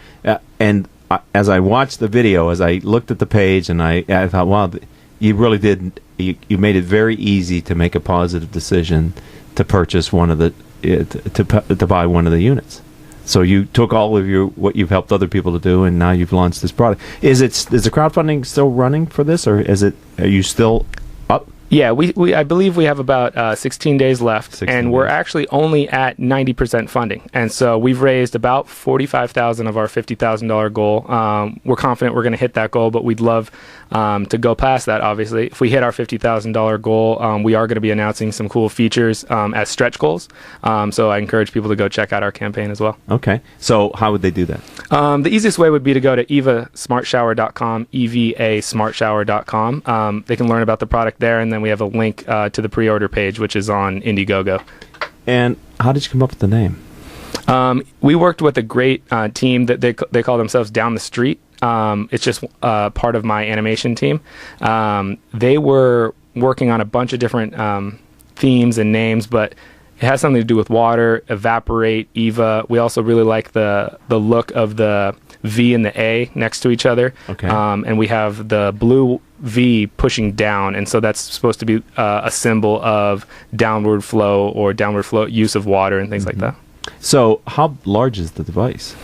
Speaker 1: And as I watched the video, as I looked at the page, and I thought, wow, you really did. You made it very easy to make a positive decision to purchase one of the to buy one of the units. So you took all of what you've helped other people to do, and now you've launched this product. Is the crowdfunding still running for this, or are you still up?
Speaker 9: Yeah, I believe we have about 16 days left, and we're actually only at 90% funding. And so we've raised about $45,000 of our $50,000 goal. We're confident we're going to hit that goal, but we'd love to go past that, obviously. If we hit our $50,000 goal, we are going to be announcing some cool features as stretch goals. So I encourage people to go check out our campaign as well.
Speaker 1: Okay. So how would they do that?
Speaker 9: The easiest way would be to go to evasmartshower.com, evasmartshower.com. They can learn about the product there, and then we have a link to the pre-order page, which is on Indiegogo.
Speaker 1: And how did you come up with the name?
Speaker 9: We worked with a great team that they call themselves Down the Street. It's just part of my animation team. They were working on a bunch of different themes and names, but it has something to do with water, evaporate, EVA. We also really like the look of the V and the A next to each other.
Speaker 1: Okay.
Speaker 9: And we have the blue V pushing down, and so that's supposed to be a symbol of downward flow or downward flow use of water and things like that.
Speaker 1: So how large is the device?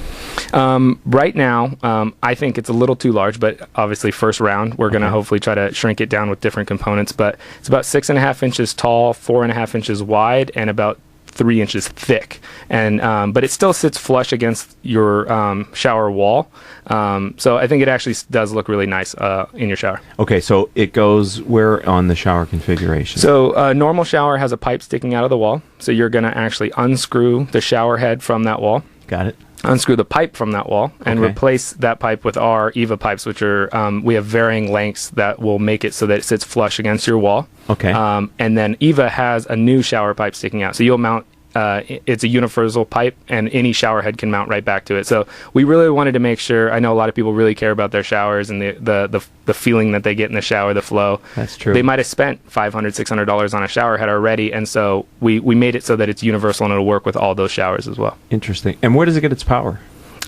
Speaker 9: Right now, I think it's a little too large, but obviously first round, we're going to hopefully try to shrink it down with different components, but it's about 6.5 inches tall, 4.5 inches wide, and about 3 inches thick. And but it still sits flush against your shower wall. So I think it actually does look really nice in your shower.
Speaker 1: Okay, so it goes where on the shower configuration?
Speaker 9: So a normal shower has a pipe sticking out of the wall. So you're going to actually unscrew the shower head from that wall.
Speaker 1: Got it.
Speaker 9: Unscrew the pipe from that wall and replace that pipe with our EVA pipes, which are we have varying lengths that will make it so that it sits flush against your wall.
Speaker 1: Okay.
Speaker 9: And then EVA has a new shower pipe sticking out. So you'll mount, it's a universal pipe, and any shower head can mount right back to it. So we really wanted to make sure, I know a lot of people really care about their showers and the feeling that they get in the shower, the flow.
Speaker 1: That's true.
Speaker 9: They might have spent $500, $600 on a shower head already, and so we made it so that it's universal and it'll work with all those showers as well.
Speaker 1: Interesting. And where does it get its power?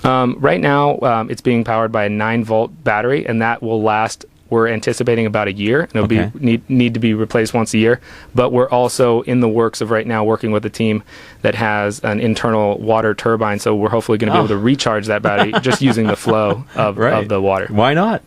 Speaker 9: Right now, it's being powered by a 9-volt battery, and that will last, we're anticipating, about a year. And it'll need to be replaced once a year. But we're also in the works of right now working with a team that has an internal water turbine, so we're hopefully going to be able to recharge that battery just using the flow of the water.
Speaker 1: Why not?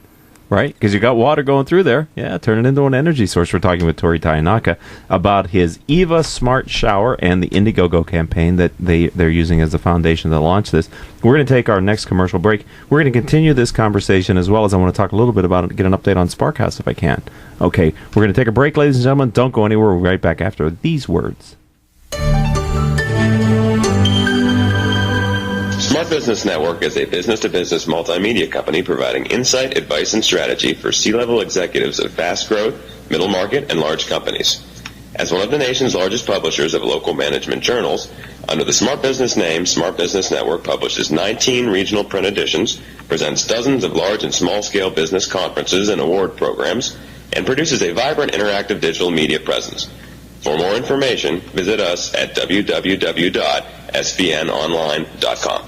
Speaker 1: Right? Because you got water going through there. Yeah, turn it into an energy source. We're talking with Torrey Tayenaka about his EVA Smart Shower and the Indiegogo campaign that they're using as the foundation to launch this. We're going to take our next commercial break. We're going to continue this conversation, as well as I want to talk a little bit about it, get an update on Sparkhouse if I can. Okay, we're going to take a break, ladies and gentlemen. Don't go anywhere. We'll be right back after these words.
Speaker 10: Smart Business Network is a business-to-business multimedia company providing insight, advice, and strategy for C-level executives of fast-growth, middle-market, and large companies. As one of the nation's largest publishers of local management journals, under the Smart Business name, Smart Business Network publishes 19 regional print editions, presents dozens of large and small-scale business conferences and award programs, and produces a vibrant interactive digital media presence. For more information, visit us at www.svnonline.com.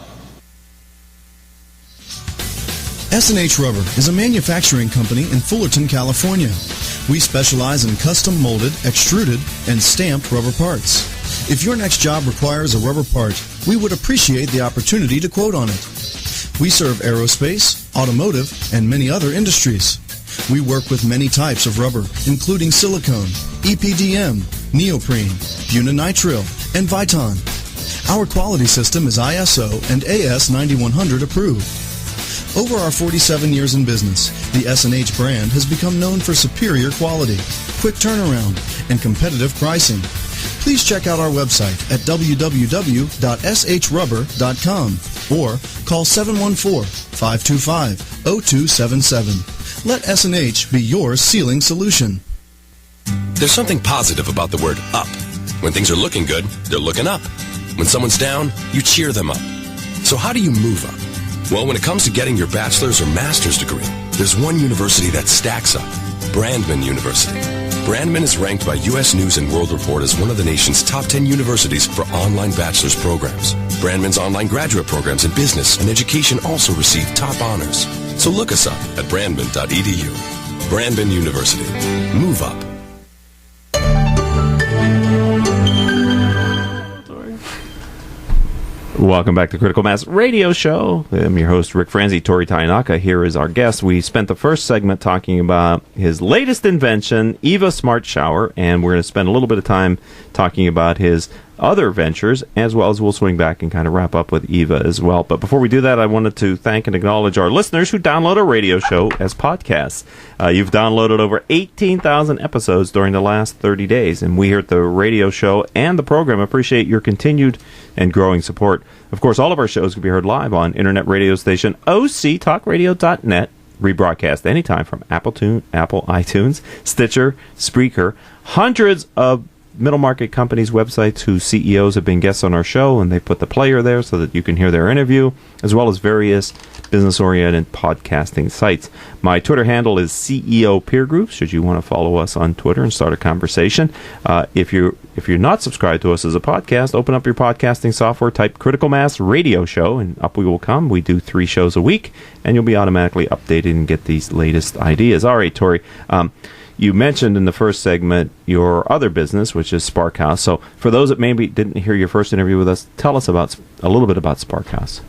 Speaker 11: S&H Rubber is a manufacturing company in Fullerton, California. We specialize in custom molded, extruded, and stamped rubber parts. If your next job requires a rubber part, we would appreciate the opportunity to quote on it. We serve aerospace, automotive, and many other industries. We work with many types of rubber, including silicone, EPDM, neoprene, bunanitrile, and Viton. Our quality system is ISO and AS 9100 approved. Over our 47 years in business, the S&H brand has become known for superior quality, quick turnaround, and competitive pricing. Please check out our website at www.shrubber.com or call 714-525-0277. Let S&H be your ceiling solution.
Speaker 12: There's something positive about the word up. When things are looking good, they're looking up. When someone's down, you cheer them up. So how do you move up? Well, when it comes to getting your bachelor's or master's degree, there's one university that stacks up. Brandman University. Brandman is ranked by U.S. News & World Report as one of the nation's top 10 universities for online bachelor's programs. Brandman's online graduate programs in business and education also receive top honors. So look us up at brandman.edu. Brandman University. Move up.
Speaker 1: Welcome back to Critical Mass Radio Show. I'm your host, Rick Franzi. Torrey Tayenaka here is our guest. We spent the first segment talking about his latest invention, EVA Smart Shower, and we're going to spend a little bit of time talking about his other ventures, as well as we'll swing back and kind of wrap up with EVA as well. But before we do that, I wanted to thank and acknowledge our listeners who download our radio show as podcasts. You've downloaded over 18,000 episodes during the last 30 days, and we here at the radio show and the program appreciate your continued and growing support. Of course, all of our shows can be heard live on internet radio station octalkradio.net, rebroadcast anytime from Apple iTunes, Stitcher, Spreaker, hundreds of middle market companies' websites whose CEOs have been guests on our show, and they put the player there so that you can hear their interview, as well as various business-oriented podcasting sites. My Twitter handle is CEO Peer Group, should you want to follow us on Twitter and start a conversation. If you're not subscribed to us as a podcast, open up your podcasting software, type Critical Mass Radio Show, and up we will come. We do 3 shows a week, and you'll be automatically updated and get these latest ideas. All right, Torrey. You mentioned in the first segment your other business, which is Spark House. So for those that maybe didn't hear your first interview with us, tell us a little bit about Spark House.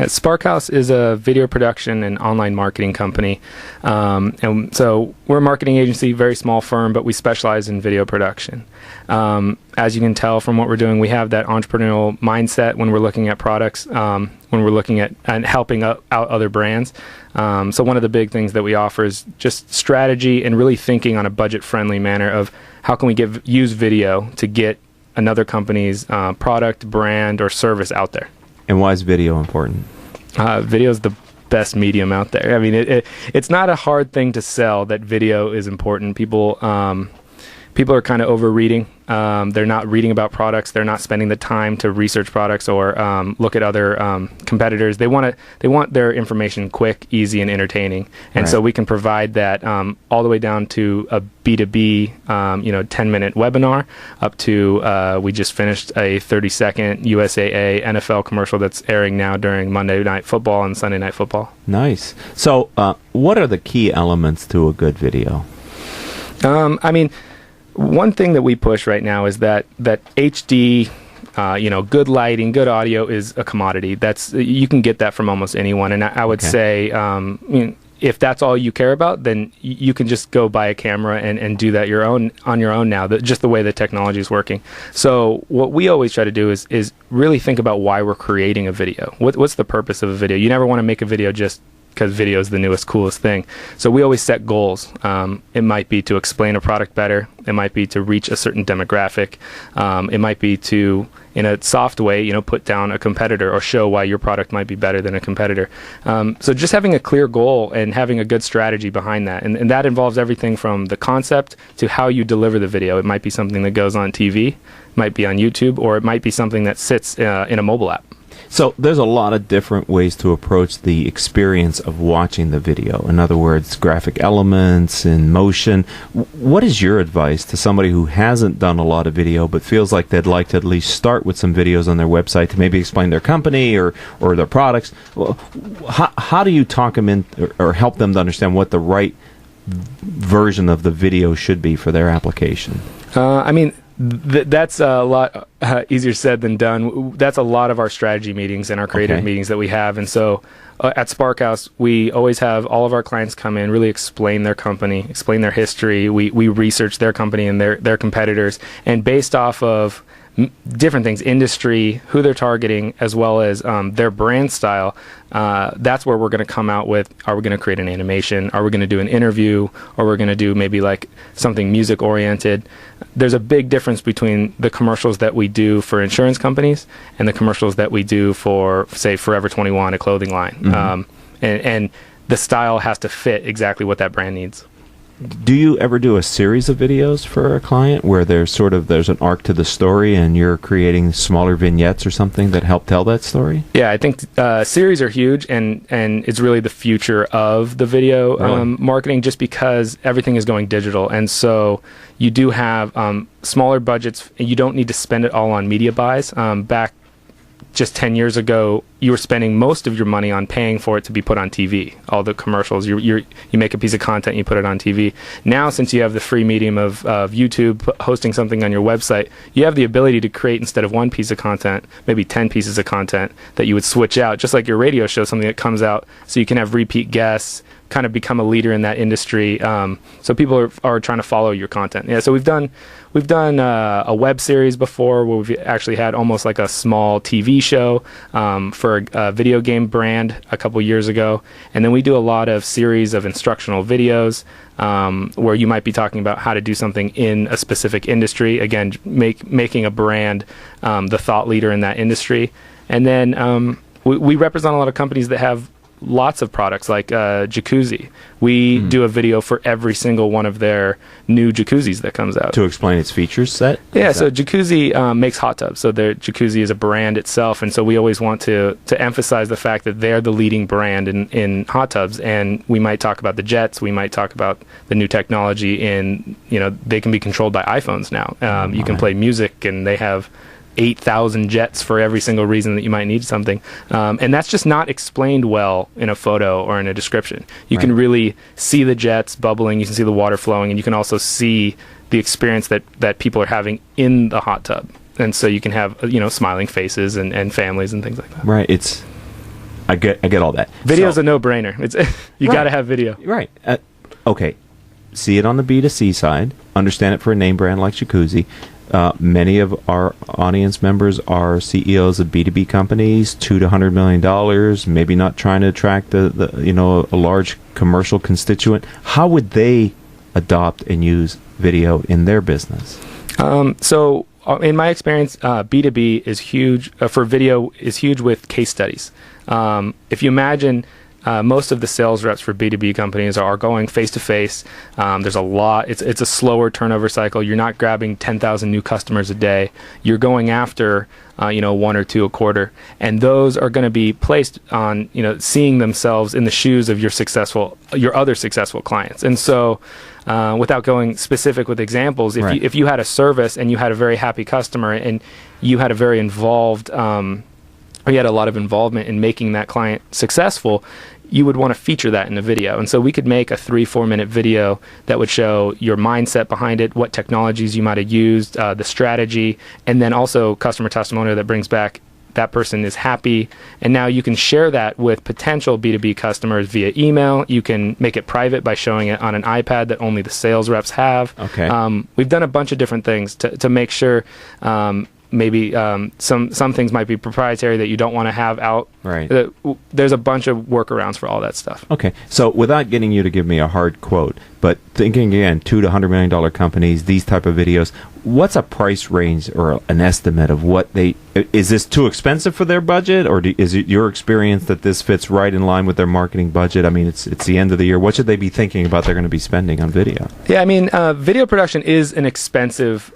Speaker 9: Spark House is a video production and online marketing company. And so we're a marketing agency, very small firm, but we specialize in video production. As you can tell from what we're doing, we have that entrepreneurial mindset when we're looking at products, when we're looking at and helping out other brands. So one of the big things that we offer is just strategy and really thinking on a budget-friendly manner of how can we use video to get another company's product, brand, or service out there.
Speaker 1: And why is video important?
Speaker 9: Video is the best medium out there. I mean, it's not a hard thing to sell that video is important. People are kind of over-reading. They're not reading about products. They're not spending the time to research products or look at other competitors. They want their information quick, easy, and entertaining. And so we can provide that all the way down to a B2B, 10-minute webinar, up to we just finished a 30-second USAA NFL commercial that's airing now during Monday Night Football and Sunday Night Football.
Speaker 1: Nice. So what are the key elements to a good video?
Speaker 9: One thing that we push right now is that HD, good lighting, good audio is a commodity. You can get that from almost anyone. And I would say, if that's all you care about, then you can just go buy a camera and do that on your own now. Just the way the technology is working. So what we always try to do is really think about why we're creating a video. What's the purpose of a video? You never want to make a video just because video is the newest, coolest thing. So we always set goals. It might be to explain a product better. It might be to reach a certain demographic. It might be to, in a soft way, put down a competitor or show why your product might be better than a competitor. So just having a clear goal and having a good strategy behind that. And that involves everything from the concept to how you deliver the video. It might be something that goes on TV, might be on YouTube, or it might be something that sits in a mobile app.
Speaker 1: So there's a lot of different ways to approach the experience of watching the video. In other words, graphic elements and motion. What is your advice to somebody who hasn't done a lot of video but feels like they'd like to at least start with some videos on their website to maybe explain their company or their products? Well, how do you talk them in or help them to understand what the right version of the video should be for their application?
Speaker 9: That's a lot easier said than done. That's a lot of our strategy meetings and our creative meetings that we have. And so at Spark House, we always have all of our clients come in, really explain their company, explain their history. We research their company and their competitors. And based off of different things, industry, who they're targeting, as well as their brand style. That's where we're going to come out with, are we going to create an animation? Are we going to do an interview? Or we're going to do maybe like something music oriented? There's a big difference between the commercials that we do for insurance companies and the commercials that we do for, say, Forever 21, a clothing line. And the style has to fit exactly what that brand needs.
Speaker 1: Do you ever do a series of videos for a client where there's an arc to the story and you're creating smaller vignettes or something that help tell that story?
Speaker 9: Yeah, I think series are huge, and it's really the future of the video marketing, just because everything is going digital. And so you do have smaller budgets. You don't need to spend it all on media buys. Back just 10 years ago, you were spending most of your money on paying for it to be put on TV. All the commercials, you make a piece of content, you put it on TV. Now, since you have the free medium of YouTube, hosting something on your website, you have the ability to create, instead of one piece of content, maybe 10 pieces of content that you would switch out, just like your radio show, something that comes out, so you can have repeat guests, kind of become a leader in that industry. So people are trying to follow your content. Yeah, so we've done a web series before, where we've actually had almost like a small TV show for a video game brand a couple years ago. And then we do a lot of series of instructional videos where you might be talking about how to do something in a specific industry. Again, making a brand the thought leader in that industry. And then we represent a lot of companies that have lots of products, like jacuzzi. We do a video for every single one of their new jacuzzis that comes out.
Speaker 1: To explain its feature set?
Speaker 9: Yeah, so jacuzzi makes hot tubs. So their jacuzzi is a brand itself, and so we always want to emphasize the fact that they're the leading brand in hot tubs. And we might talk about the jets, we might talk about the new technology in, they can be controlled by iPhones now. You can play music, and they have 8,000 jets for every single reason that you might need something. And that's just not explained well in a photo or in a description. You can really see the jets bubbling, you can see the water flowing, and you can also see the experience that people are having in the hot tub. And so you can have, smiling faces and families and things like that.
Speaker 1: Right. I get all that.
Speaker 9: Video's a no-brainer. You got to have video.
Speaker 1: Right. Okay. See it on the B2C side. Understand it for a name brand like Jacuzzi. Many of our audience members are CEOs of B2B companies, $200 to $100 million, maybe not trying to attract a large commercial constituent. How would they adopt and use video in their business?
Speaker 9: So in my experience, B2B is huge for video, is huge with case studies. If you imagine, most of the sales reps for B2B companies are going face-to-face. There's a lot. It's a slower turnover cycle. You're not grabbing 10,000 new customers a day. You're going after, 1 or 2 a quarter. And those are going to be placed on, seeing themselves in the shoes of your other successful clients. And so, without going specific with examples, if you had a service and you had a very happy customer and you had a very involved, or you had a lot of involvement in making that client successful, you would want to feature that in a video. And so we could make a 3-4 minute video that would show your mindset behind it, what technologies you might have used, the strategy, and then also customer testimonial that brings back that person is happy. And now you can share that with potential B2B customers via email. You can make it private by showing it on an iPad that only the sales reps have.
Speaker 1: Okay.
Speaker 9: We've done a bunch of different things to make sure maybe some things might be proprietary that you don't want to have out.
Speaker 1: Right.
Speaker 9: There's a bunch of workarounds for all that stuff.
Speaker 1: Okay. So without getting you to give me a hard quote, but thinking again, $2 to $100 million companies, these type of videos, what's a price range or an estimate of what is this too expensive for their budget, or is it your experience that this fits right in line with their marketing budget? I mean, it's the end of the year. What should they be thinking about they're going to be spending on video?
Speaker 9: Yeah, I mean, video production is an expensive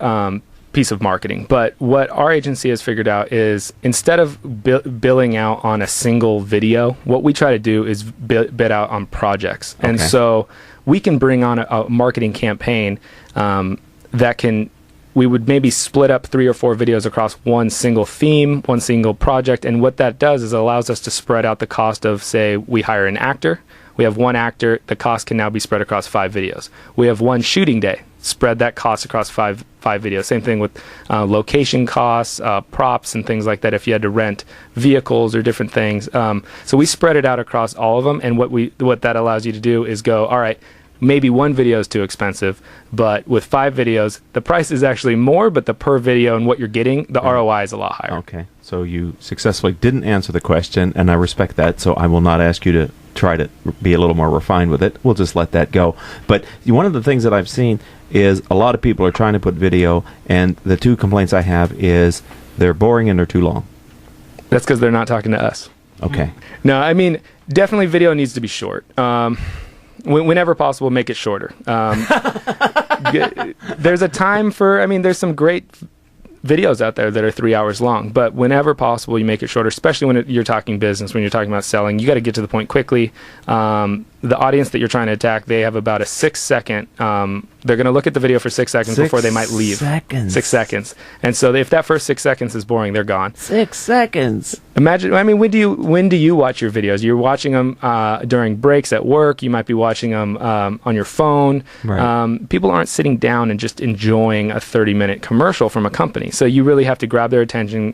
Speaker 9: piece of marketing, but what our agency has figured out is instead of billing out on a single video, what we try to do is bid out on projects. Okay. And so we can bring on a marketing campaign we would maybe split up 3 or 4 videos across one single theme, one single project, and what that does is it allows us to spread out the cost of, say, we hire an actor. We have one actor, the cost can now be spread across 5 videos. We have one shooting day, spread that cost across five videos. Same thing with location costs, props, and things like that if you had to rent vehicles or different things. So we spread it out across all of them, and what that allows you to do is go, all right, maybe one video is too expensive, but with 5 videos, the price is actually more, but the per video and what you're getting, the ROI is a lot higher.
Speaker 1: Okay. So you successfully didn't answer the question, and I respect that, so I will not ask you to try to be a little more refined with it. We'll just let that go. But one of the things that I've seen is a lot of people are trying to put video, and the 2 complaints I have is they're boring and they're too long.
Speaker 9: That's because they're not talking to us.
Speaker 1: Okay.
Speaker 9: No, I mean, definitely video needs to be short. Whenever possible, make it shorter. There's a time for, there's some great videos out there that are 3 hours long, but whenever possible, you make it shorter, especially when you're talking business, when you're talking about selling. You got to get to the point quickly. The audience that you're trying to attack, they have about a 6-second, they're going to look at the video for 6 seconds before they might leave. 6 seconds. And so if that first 6 seconds is boring, they're gone.
Speaker 1: 6 seconds.
Speaker 9: Imagine, when do you watch your videos? You're watching them during breaks at work. You might be watching them on your phone.
Speaker 1: Right.
Speaker 9: People aren't sitting down and just enjoying a 30-minute commercial from a company. So you really have to grab their attention.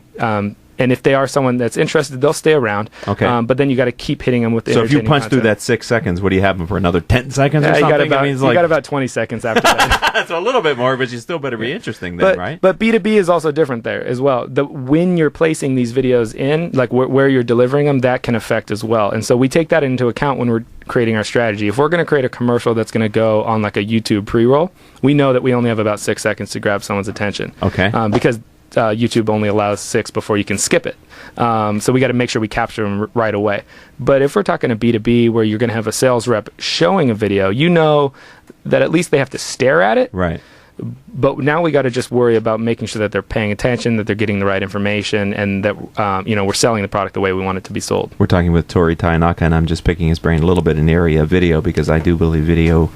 Speaker 9: And if they are someone that's interested, they'll stay around.
Speaker 1: Okay.
Speaker 9: But then you got to keep hitting them with the
Speaker 1: So if you
Speaker 9: entertaining
Speaker 1: punch
Speaker 9: content.
Speaker 1: through that 6 seconds, what do you have them for another 10 seconds or
Speaker 9: You
Speaker 1: something?
Speaker 9: got about 20 seconds after that.
Speaker 1: That's a little bit more, but you still better be interesting then, right?
Speaker 9: But B2B is also different there as well. When you're placing these videos in, like where you're delivering them, that can affect as well. And so we take that into account when we're creating our strategy. If we're going to create a commercial that's going to go on like a YouTube pre-roll, we know that we only have about 6 seconds to grab someone's attention.
Speaker 1: Okay.
Speaker 9: Because YouTube only allows 6 before you can skip it. So we got to make sure we capture them right away. But if we're talking a B2B where you're going to have a sales rep showing a video, you know that at least they have to stare at it.
Speaker 1: Right.
Speaker 9: But now we got to just worry about making sure that they're paying attention, that they're getting the right information, and that we're selling the product the way we want it to be sold.
Speaker 1: We're talking with Torrey Tayenaka, and I'm just picking his brain a little bit in the area of video because I do believe video.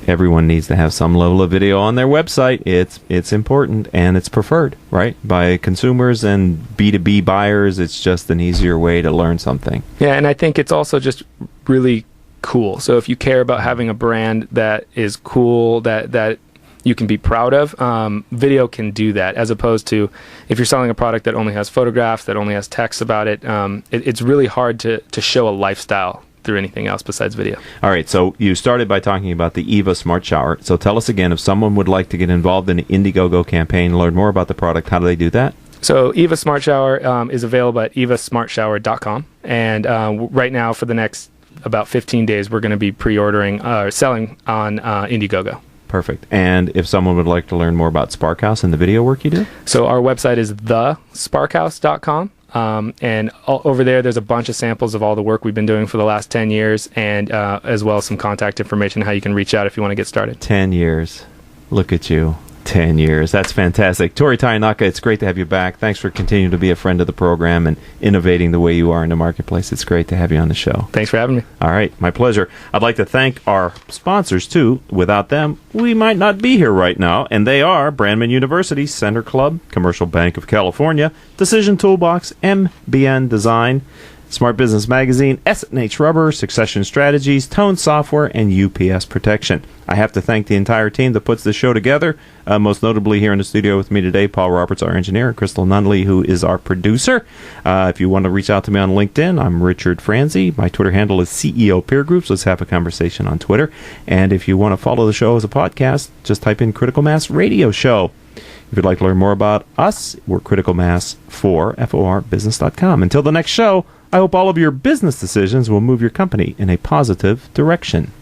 Speaker 1: Everyone needs to have some level of video on their website. It's important, and it's preferred, right, by consumers and B2B buyers. It's just an easier way to learn something.
Speaker 9: Yeah, and I think it's also just really cool. So if you care about having a brand that is cool, that you can be proud of, video can do that, as opposed to if you're selling a product that only has photographs, that only has text about it, it's really hard to show a lifestyle through anything else besides video.
Speaker 1: All right, so you started by talking about the EVA Smart Shower. So tell us again, if someone would like to get involved in the Indiegogo campaign, learn more about the product, how do they do that?
Speaker 9: So EVA Smart Shower is available at evasmartshower.com. And right now, for the next about 15 days, we're going to be pre-ordering, selling on Indiegogo.
Speaker 1: Perfect. And if someone would like to learn more about Sparkhouse and the video work you do?
Speaker 9: So our website is thesparkhouse.com. And over there's a bunch of samples of all the work we've been doing for the last 10 years, and as well as some contact information, how you can reach out if you want to get started.
Speaker 1: 10 years. Look at you. 10 years. That's fantastic. Torrey Tayenaka, it's great to have you back. Thanks for continuing to be a friend of the program and innovating the way you are in the marketplace. It's great to have you on the show.
Speaker 9: Thanks for having me.
Speaker 1: All right. My pleasure. I'd like to thank our sponsors, too. Without them, we might not be here right now. And they are Brandman University, Center Club, Commercial Bank of California, Decision Toolbox, MBN Design, Smart Business Magazine, S&H Rubber, Succession Strategies, Tone Software, and UPS Protection. I have to thank the entire team that puts this show together, most notably here in the studio with me today, Paul Roberts, our engineer, and Crystal Nunley, who is our producer. If you want to reach out to me on LinkedIn, I'm Richard Franzi. My Twitter handle is CEO Peer Groups. Let's have a conversation on Twitter. And if you want to follow the show as a podcast, just type in Critical Mass Radio Show. If you'd like to learn more about us, we're Critical Mass for FORbusiness.com. Until the next show, I hope all of your business decisions will move your company in a positive direction.